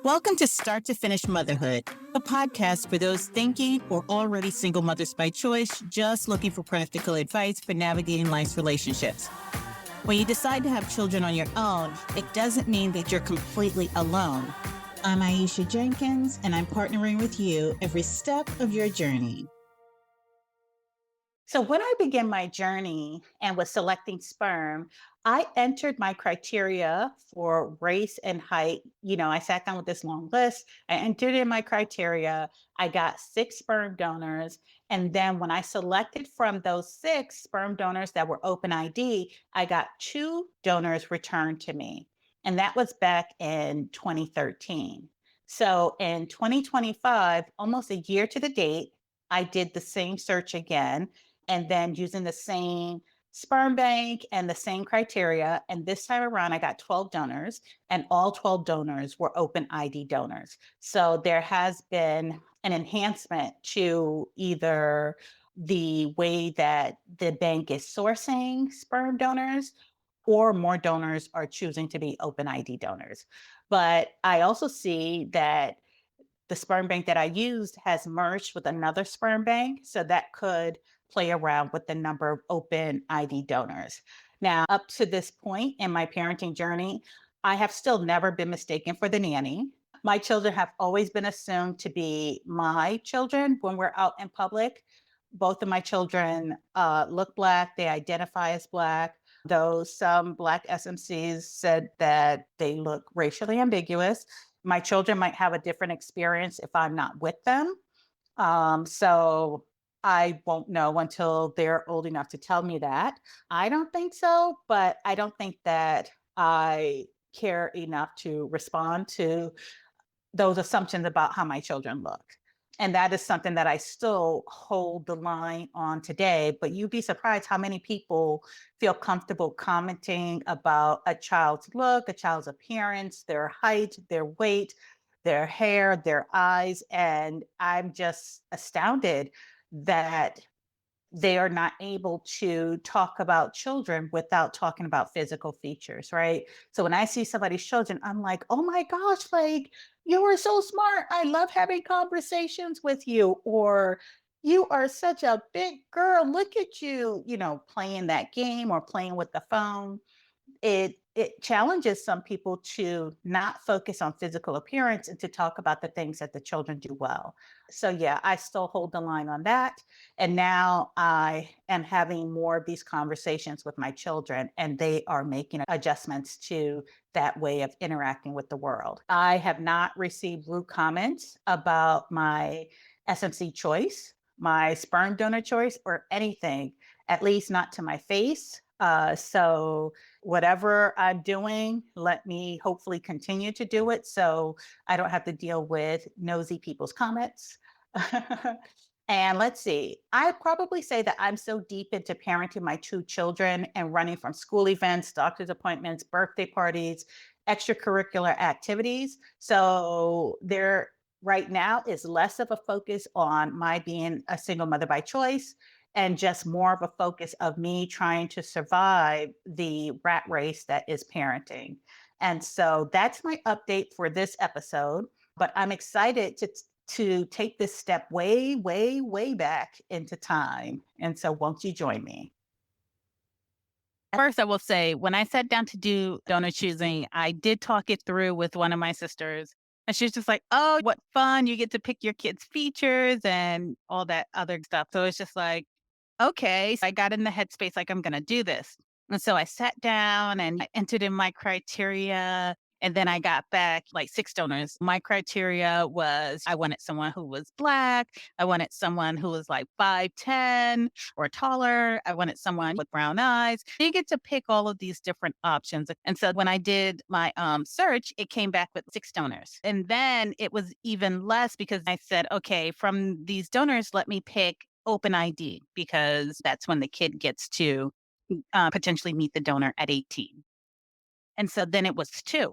Welcome to Start to Finish Motherhood, a podcast for those thinking or already single mothers by choice, just looking for practical advice for navigating life's relationships. When you decide to have children on your own, it doesn't mean that you're completely alone. I'm Aisha Jenkins, and I'm partnering with you every step of your journey. So when I began my journey and was selecting sperm, I entered my criteria for race and height. I sat down with this long list. I entered in my criteria. I got 6 sperm donors. And then when I selected from those 6 sperm donors that were open ID, I got 2 donors returned to me. And that was back in 2013. So in 2025, almost a year to the date, I did the same search again and then using the same sperm bank and the same criteria. And this time around, I got 12 donors, and all 12 donors were open ID donors. So there has been an enhancement to either the way that the bank is sourcing sperm donors, or more donors are choosing to be open ID donors. But I also see that the sperm bank that I used has merged with another sperm bank. So that could play around with the number of open ID donors. Now, up to this point in my parenting journey, I have still never been mistaken for the nanny. My children have always been assumed to be my children when we're out in public. Both of my children look Black, they identify as Black, though some Black SMCs said that they look racially ambiguous. My children might have a different experience if I'm not with them. So I won't know until they're old enough to tell me that. I don't think so, but I don't think that I care enough to respond to those assumptions about how my children look. And that is something that I still hold the line on today. But you'd be surprised how many people feel comfortable commenting about a child's look, a child's appearance, their height, their weight, their hair, their eyes. And I'm just astounded that they are not able to talk about children without talking about physical features, right? So when I see somebody's children, I'm like, oh my gosh, like you are so smart. I love having conversations with you. Or you are such a big girl. Look at you, playing that game or playing with the phone. It challenges some people to not focus on physical appearance and to talk about the things that the children do well. So yeah, I still hold the line on that. And now I am having more of these conversations with my children, and they are making adjustments to that way of interacting with the world. I have not received rude comments about my SMC choice, my sperm donor choice, or anything, at least not to my face. So whatever I'm doing, let me hopefully continue to do it so I don't have to deal with nosy people's comments. And let's see, I'd probably say that I'm so deep into parenting my 2 children and running from school events, doctor's appointments, birthday parties, extracurricular activities. So there right now is less of a focus on my being a single mother by choice and just more of a focus of me trying to survive the rat race that is parenting. And so that's my update for this episode. But I'm excited to take this step way, way, way back into time. And so won't you join me? First, I will say, when I sat down to do donor choosing, I did talk it through with one of my sisters. And she's just like, oh, what fun. You get to pick your kids' features and all that other stuff. So it's just like, okay, so I got in the headspace like I'm going to do this. And so I sat down and I entered in my criteria. And then I got back like 6 donors. My criteria was I wanted someone who was Black. I wanted someone who was like 5'10" or taller. I wanted someone with brown eyes. You get to pick all of these different options. And so when I did my search, it came back with 6 donors. And then it was even less because I said, okay, from these donors, let me pick open ID because that's when the kid gets to potentially meet the donor at 18. And so then it was 2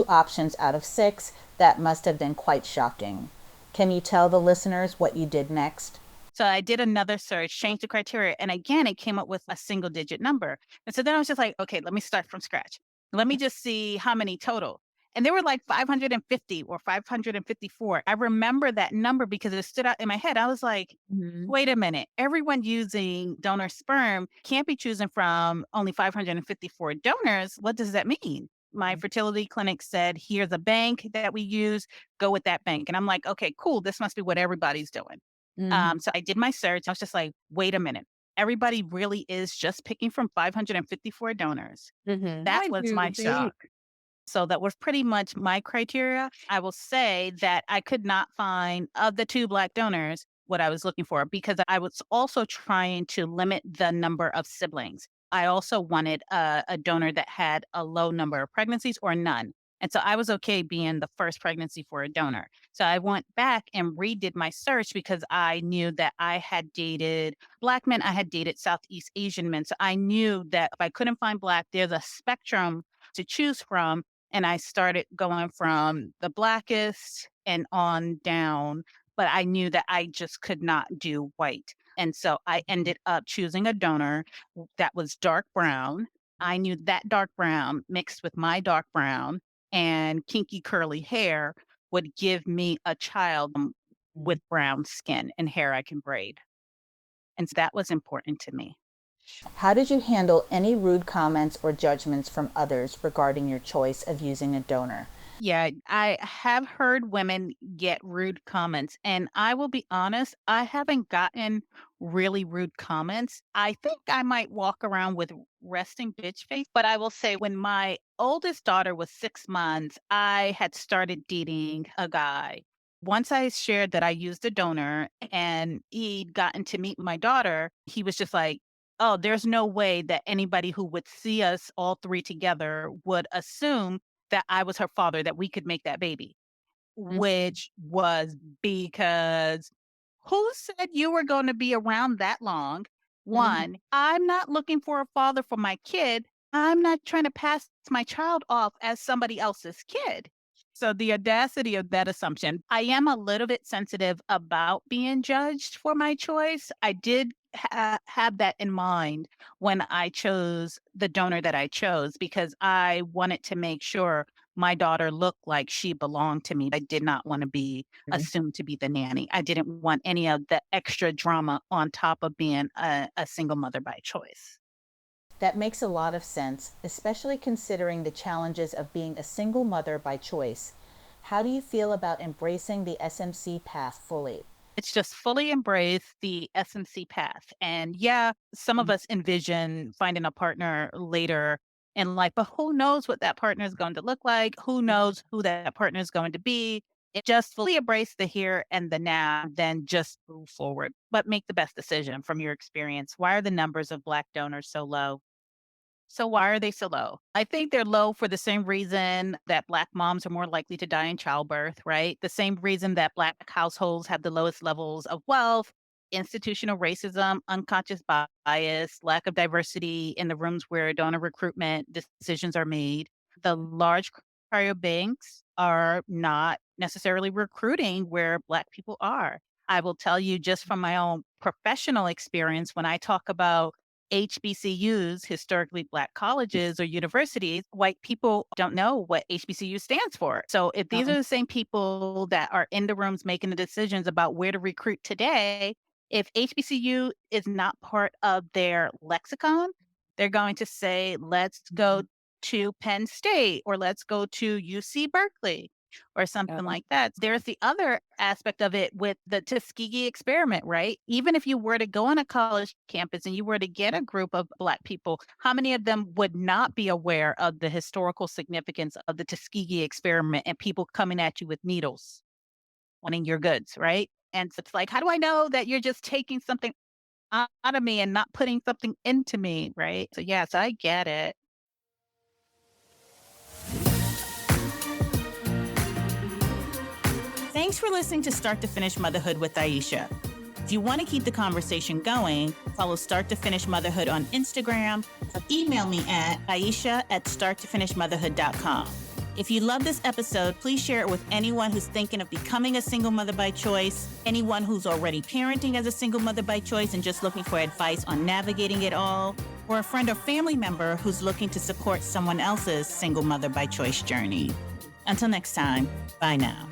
options out of 6. That must have been quite shocking. Can you tell the listeners what you did next? So I did another search, changed the criteria, and again, it came up with a single digit number. And so then I was just like, okay, let me start from scratch. Let me just see how many total. And they were like 550 or 554. I remember that number because it stood out in my head. I was like, Mhm. wait a minute. Everyone using donor sperm can't be choosing from only 554 donors. What does that mean? My fertility clinic said, here's a bank that we use. Go with that bank. And I'm like, okay, cool. This must be what everybody's doing. Mhm. So I did my search. I was just like, wait a minute. Everybody really is just picking from 554 donors. Mhm. That I was do. my shock. So that was pretty much my criteria. I will say that I could not find, of the 2 Black donors, what I was looking for because I was also trying to limit the number of siblings. I also wanted a donor that had a low number of pregnancies or none. And so I was okay being the first pregnancy for a donor. So I went back and redid my search because I knew that I had dated Black men, I had dated Southeast Asian men. So I knew that if I couldn't find Black, there's a spectrum to choose from, and I started going from the blackest and on down, but I knew that I just could not do white. And so I ended up choosing a donor that was dark brown. I knew that dark brown mixed with my dark brown and kinky curly hair would give me a child with Mhm. brown skin and hair I can braid. And so that was important to me. How did you handle any rude comments or judgments from others regarding your choice of using a donor? Yeah, I have heard women get rude comments, and I will be honest, I haven't gotten really rude comments. I think I might walk around with resting bitch face, but I will say when my oldest daughter was 6 months, I had started dating a guy. Once I shared that I used a donor and he'd gotten to meet my daughter, he was just like, oh, there's no way that anybody who would see us all three together would assume that I was her father, that we could make that baby, Mhm. which was because who said you were gonna be around that long? Mhm. 1, I'm not looking for a father for my kid. I'm not trying to pass my child off as somebody else's kid. So the audacity of that assumption, I am a little bit sensitive about being judged for my choice. I did have that in mind when I chose the donor that I chose because I wanted to make sure my daughter looked like she belonged to me. I did not want to be assumed to be the nanny. I didn't want any of the extra drama on top of being a single mother by choice. That makes a lot of sense, especially considering the challenges of being a single mother by choice. How do you feel about embracing the SMC path fully? It's just fully embrace the SMC path. And yeah, some of Mhm. us envision finding a partner later in life, but who knows what that partner is going to look like? Who knows who that partner is going to be? It just fully embrace the here and the now, then just move forward, but make the best decision from your experience. Why are the numbers of Black donors so low? So why are they so low? I think they're low for the same reason that Black moms are more likely to die in childbirth, right? The same reason that Black households have the lowest levels of wealth, institutional racism, unconscious bias, lack of diversity in the rooms where donor recruitment decisions are made. The large cryobanks are not necessarily recruiting where Black people are. I will tell you just from my own professional experience, when I talk about HBCUs, historically Black colleges or universities, white people don't know what HBCU stands for. So if these are Um, the same people that are in the rooms making the decisions about where to recruit today, if HBCU is not part of their lexicon, they're going to say, let's go to Penn State or let's go to UC Berkeley or something um, like that. There's the other aspect of it with the Tuskegee experiment, right? Even if you were to go on a college campus and you were to get a group of Black people, how many of them would not be aware of the historical significance of the Tuskegee experiment and people coming at you with needles wanting your goods, right? And so it's like, how do I know that you're just taking something out of me and not putting something into me, right? So, yes, I get it. Thanks for listening to Start to Finish Motherhood with Aisha. If you want to keep the conversation going, follow Start to Finish Motherhood on Instagram or email me at aisha@starttofinishmotherhood.com. If you love this episode, please share it with anyone who's thinking of becoming a single mother by choice, anyone who's already parenting as a single mother by choice and just looking for advice on navigating it all, or a friend or family member who's looking to support someone else's single mother by choice journey. Until next time, bye now.